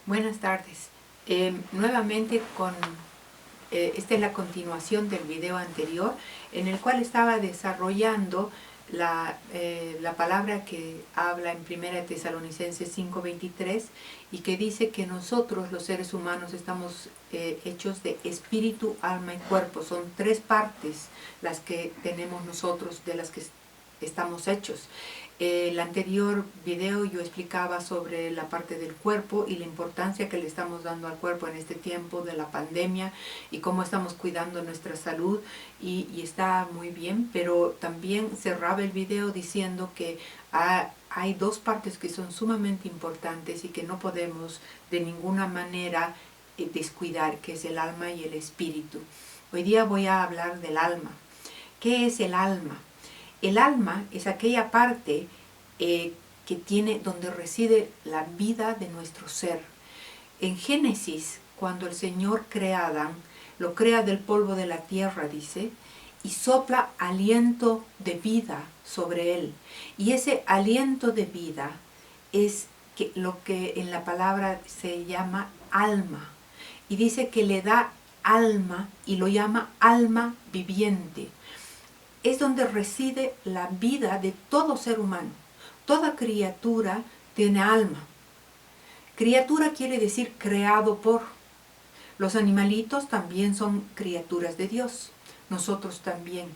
Buenas tardes. Nuevamente esta es la continuación del video anterior en el cual estaba desarrollando la palabra que habla en 1 Tesalonicenses 5:23 y que dice que nosotros los seres humanos estamos hechos de espíritu, alma y cuerpo. Son tres partes las que tenemos nosotros, de las que estamos hechos. El anterior video yo explicaba sobre la parte del cuerpo y la importancia que le estamos dando al cuerpo en este tiempo de la pandemia y cómo estamos cuidando nuestra salud y está muy bien, pero también cerraba el video diciendo que hay dos partes que son sumamente importantes y que no podemos de ninguna manera descuidar, que es el alma y el espíritu. Hoy día voy a hablar del alma. ¿Qué es el alma? El alma es aquella parte que tiene donde reside la vida de nuestro ser. En Génesis, cuando el Señor crea a Adán, lo crea del polvo de la tierra, dice, y sopla aliento de vida sobre él. Y ese aliento de vida es lo que en la palabra se llama alma. Y dice que le da alma y lo llama alma viviente. Es donde reside la vida de todo ser humano. Toda criatura tiene alma. Criatura quiere decir creado por. Los animalitos también son criaturas de Dios. Nosotros también.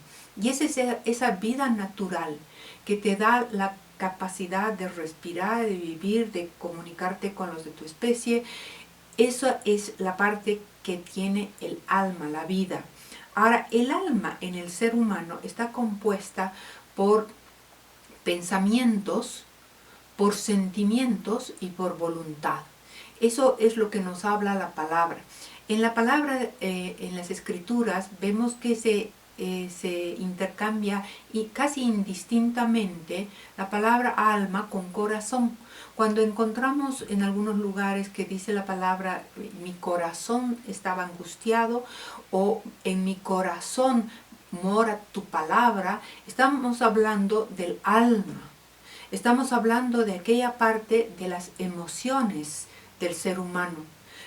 Y es esa vida natural que te da la capacidad de respirar, de vivir, de comunicarte con los de tu especie. Esa es la parte que tiene el alma, la vida. Ahora, el alma en el ser humano está compuesta por pensamientos, por sentimientos y por voluntad. Eso es lo que nos habla la palabra. En la palabra, en las escrituras, vemos que se intercambia y casi indistintamente la palabra alma con corazón. Cuando encontramos en algunos lugares que dice la palabra mi corazón estaba angustiado o en mi corazón mora tu palabra, estamos hablando del alma. Estamos hablando de aquella parte de las emociones del ser humano.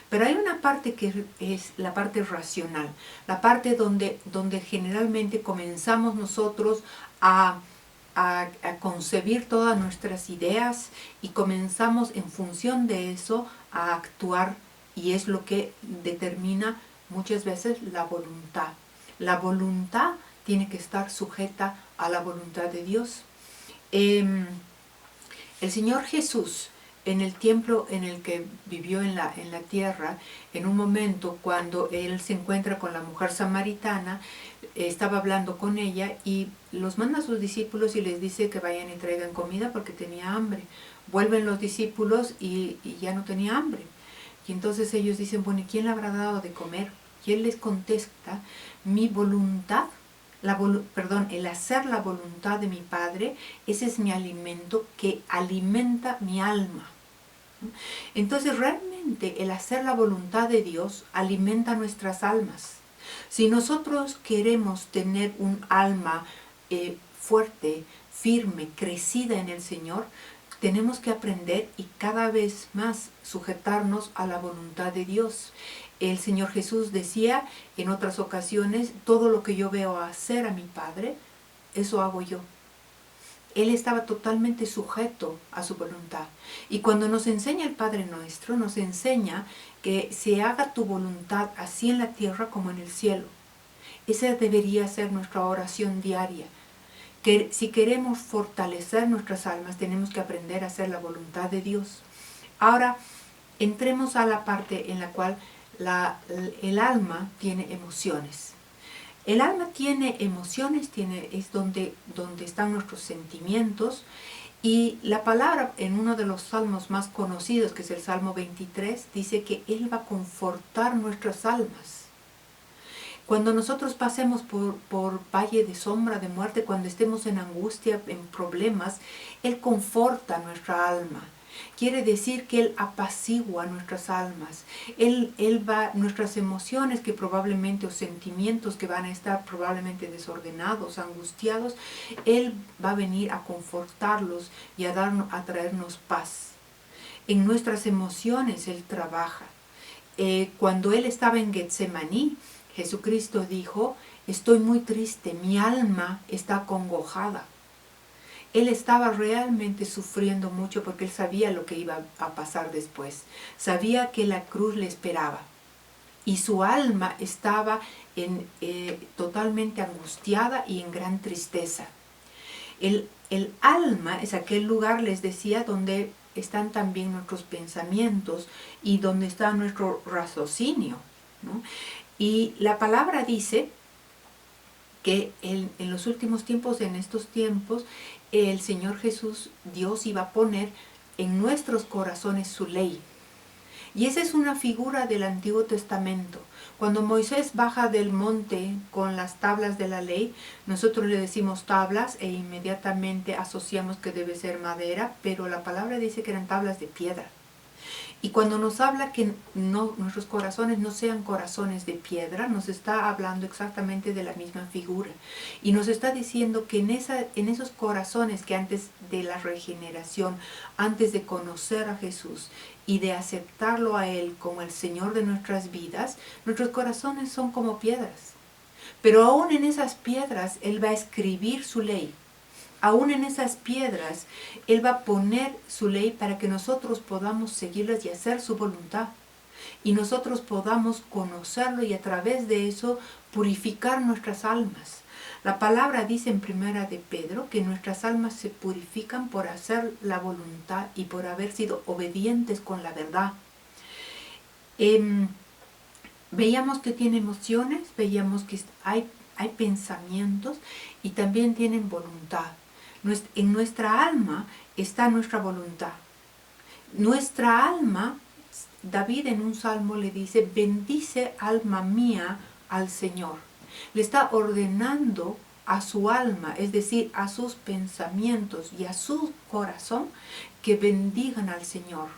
Pero hay una parte que es la parte racional, la parte donde generalmente comenzamos nosotros a concebir todas nuestras ideas y comenzamos en función de eso a actuar, y es lo que determina muchas veces la voluntad. La voluntad tiene que estar sujeta a la voluntad de Dios. El Señor Jesús, en el tiempo en el que vivió en la tierra, en un momento cuando Él se encuentra con la mujer samaritana, estaba hablando con ella y los manda a sus discípulos y les dice que vayan y traigan comida porque tenía hambre. Vuelven los discípulos y ya no tenía hambre. Y entonces ellos dicen, bueno, ¿y quién le habrá dado de comer? Y Él les contesta, mi voluntad, el hacer la voluntad de mi Padre, ese es mi alimento que alimenta mi alma. Entonces realmente el hacer la voluntad de Dios alimenta nuestras almas. Si nosotros queremos tener un alma fuerte, firme, crecida en el Señor, tenemos que aprender y cada vez más sujetarnos a la voluntad de Dios. El Señor Jesús decía en otras ocasiones, todo lo que yo veo hacer a mi Padre, eso hago yo. Él estaba totalmente sujeto a su voluntad. Y cuando nos enseña el Padre Nuestro, nos enseña que se haga tu voluntad así en la tierra como en el cielo. Esa debería ser nuestra oración diaria. Que si queremos fortalecer nuestras almas, tenemos que aprender a hacer la voluntad de Dios. Ahora, entremos a la parte en la cual el alma tiene emociones. El alma tiene emociones, es donde están nuestros sentimientos, y la palabra en uno de los salmos más conocidos, que es el Salmo 23, dice que Él va a confortar nuestras almas. Cuando nosotros pasemos por valle de sombra de muerte, cuando estemos en angustia, en problemas, Él conforta nuestra alma. Quiere decir que Él apacigua nuestras almas. Él va, nuestras emociones que probablemente, o sentimientos que van a estar probablemente desordenados, angustiados, Él va a venir a confortarlos y a traernos paz. En nuestras emociones Él trabaja. Cuando Él estaba en Getsemaní, Jesucristo dijo, estoy muy triste, mi alma está acongojada. Él estaba realmente sufriendo mucho porque Él sabía lo que iba a pasar después. Sabía que la cruz le esperaba. Y su alma estaba totalmente angustiada y en gran tristeza. El alma es aquel lugar, les decía, donde están también nuestros pensamientos y donde está nuestro raciocinio, ¿no? Y la palabra dice que en los últimos tiempos, en estos tiempos, el Señor Jesús, Dios, iba a poner en nuestros corazones su ley. Y esa es una figura del Antiguo Testamento. Cuando Moisés baja del monte con las tablas de la ley, nosotros le decimos tablas e inmediatamente asociamos que debe ser madera, pero la palabra dice que eran tablas de piedra. Y cuando nos habla que nuestros corazones no sean corazones de piedra, nos está hablando exactamente de la misma figura. Y nos está diciendo que en esos corazones que antes de la regeneración, antes de conocer a Jesús y de aceptarlo a Él como el Señor de nuestras vidas, nuestros corazones son como piedras. Pero aún en esas piedras Él va a escribir su ley. Aún en esas piedras, Él va a poner su ley para que nosotros podamos seguirlas y hacer su voluntad. Y nosotros podamos conocerlo y a través de eso purificar nuestras almas. La palabra dice en primera de Pedro que nuestras almas se purifican por hacer la voluntad y por haber sido obedientes con la verdad. Veíamos que tiene emociones, veíamos que hay pensamientos y también tienen voluntad. En nuestra alma está nuestra voluntad. Nuestra alma, David en un salmo le dice, bendice alma mía al Señor. Le está ordenando a su alma, es decir, a sus pensamientos y a su corazón, que bendigan al Señor.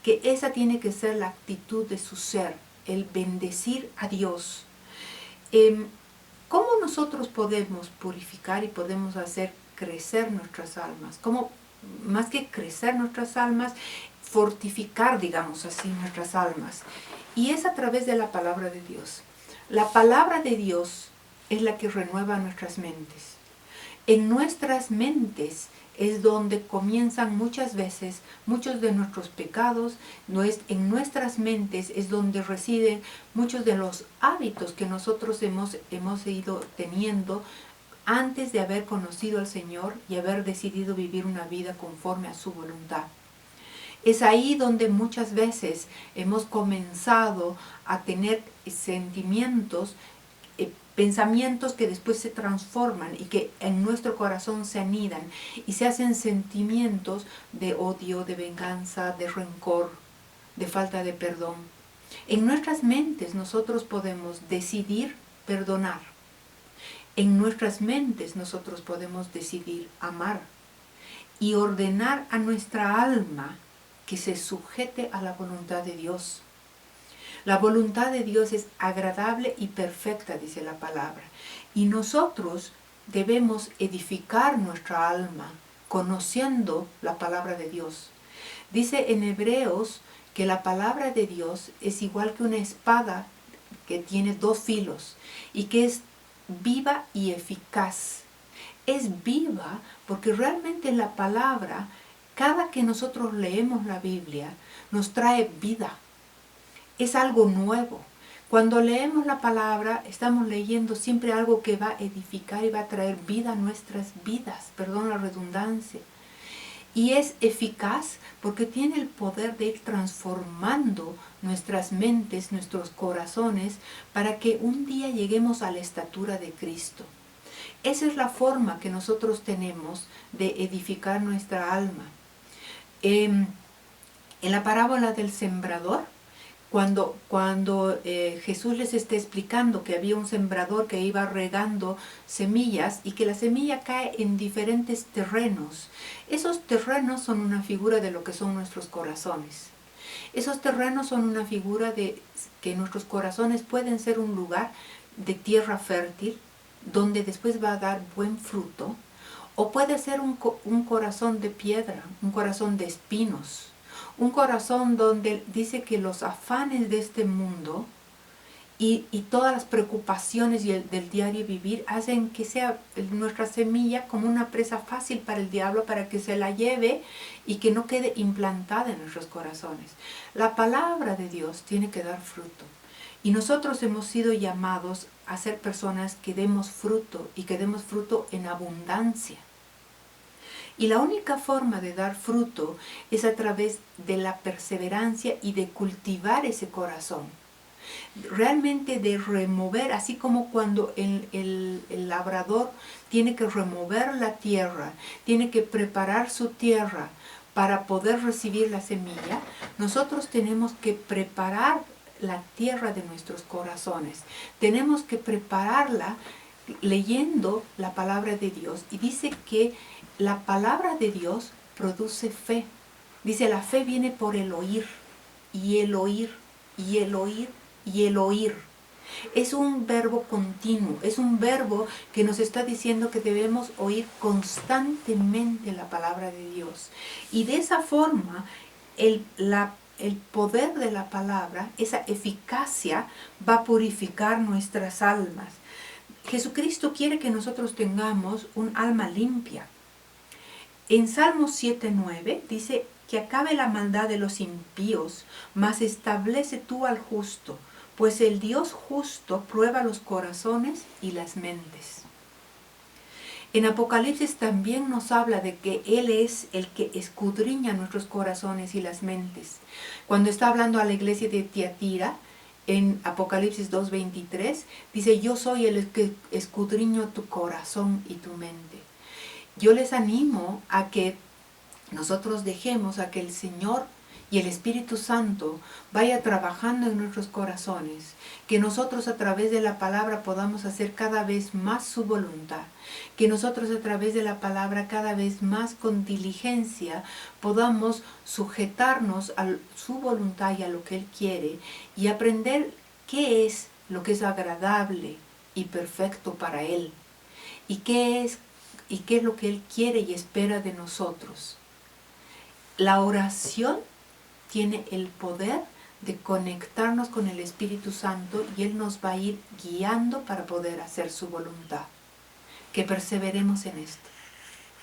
Que esa tiene que ser la actitud de su ser, el bendecir a Dios. ¿Cómo nosotros podemos purificar y podemos hacer crecer nuestras almas? ¿Cómo, más que crecer nuestras almas, fortificar, digamos así, nuestras almas? Y es a través de la palabra de Dios. La palabra de Dios es la que renueva nuestras mentes. En nuestras mentes es donde comienzan muchas veces muchos de nuestros pecados. En nuestras mentes es donde residen muchos de los hábitos que nosotros hemos ido teniendo antes de haber conocido al Señor y haber decidido vivir una vida conforme a su voluntad. Es ahí donde muchas veces hemos comenzado a tener sentimientos, pensamientos que después se transforman y que en nuestro corazón se anidan y se hacen sentimientos de odio, de venganza, de rencor, de falta de perdón. En nuestras mentes nosotros podemos decidir perdonar. En nuestras mentes nosotros podemos decidir amar y ordenar a nuestra alma que se sujete a la voluntad de Dios. La voluntad de Dios es agradable y perfecta, dice la palabra. Y nosotros debemos edificar nuestra alma conociendo la palabra de Dios. Dice en Hebreos que la palabra de Dios es igual que una espada que tiene dos filos y que es viva y eficaz. Es viva porque realmente la palabra, cada que nosotros leemos la Biblia, nos trae vida. Es algo nuevo. Cuando leemos la palabra, estamos leyendo siempre algo que va a edificar y va a traer vida a nuestras vidas, perdón la redundancia. Y es eficaz porque tiene el poder de ir transformando nuestras mentes, nuestros corazones, para que un día lleguemos a la estatura de Cristo. Esa es la forma que nosotros tenemos de edificar nuestra alma. En la parábola del sembrador, cuando Jesús les está explicando que había un sembrador que iba regando semillas y que la semilla cae en diferentes terrenos. Esos terrenos son una figura de lo que son nuestros corazones. Esos terrenos son una figura de que nuestros corazones pueden ser un lugar de tierra fértil, donde después va a dar buen fruto, o puede ser un corazón de piedra, un corazón de espinos, Un corazón donde dice que los afanes de este mundo y todas las preocupaciones del diario vivir hacen que sea nuestra semilla como una presa fácil para el diablo, para que se la lleve y que no quede implantada en nuestros corazones. La palabra de Dios tiene que dar fruto. Y nosotros hemos sido llamados a ser personas que demos fruto y que demos fruto en abundancia. Y la única forma de dar fruto es a través de la perseverancia y de cultivar ese corazón. Realmente de remover, así como cuando el labrador tiene que remover la tierra, tiene que preparar su tierra para poder recibir la semilla, nosotros tenemos que preparar la tierra de nuestros corazones. Tenemos que prepararla leyendo la palabra de Dios. Y dice que la palabra de Dios produce fe. Dice, la fe viene por el oír, y el oír, y el oír, y el oír. Es un verbo continuo, es un verbo que nos está diciendo que debemos oír constantemente la palabra de Dios. Y de esa forma, el poder de la palabra, esa eficacia, va a purificar nuestras almas. Jesucristo quiere que nosotros tengamos un alma limpia. En Salmos 7:9 dice que acabe la maldad de los impíos, mas establece tú al justo, pues el Dios justo prueba los corazones y las mentes. En Apocalipsis también nos habla de que Él es el que escudriña nuestros corazones y las mentes. Cuando está hablando a la iglesia de Tiatira, en Apocalipsis 2:23, dice, yo soy el que escudriño tu corazón y tu mente. Yo les animo a que nosotros dejemos a que el Señor y el Espíritu Santo vaya trabajando en nuestros corazones, que nosotros a través de la palabra podamos hacer cada vez más su voluntad, que nosotros a través de la palabra cada vez más con diligencia podamos sujetarnos a su voluntad y a lo que Él quiere y aprender qué es lo que es agradable y perfecto para Él y qué es lo que Él quiere y espera de nosotros. La oración tiene el poder de conectarnos con el Espíritu Santo y Él nos va a ir guiando para poder hacer su voluntad. Que perseveremos en esto.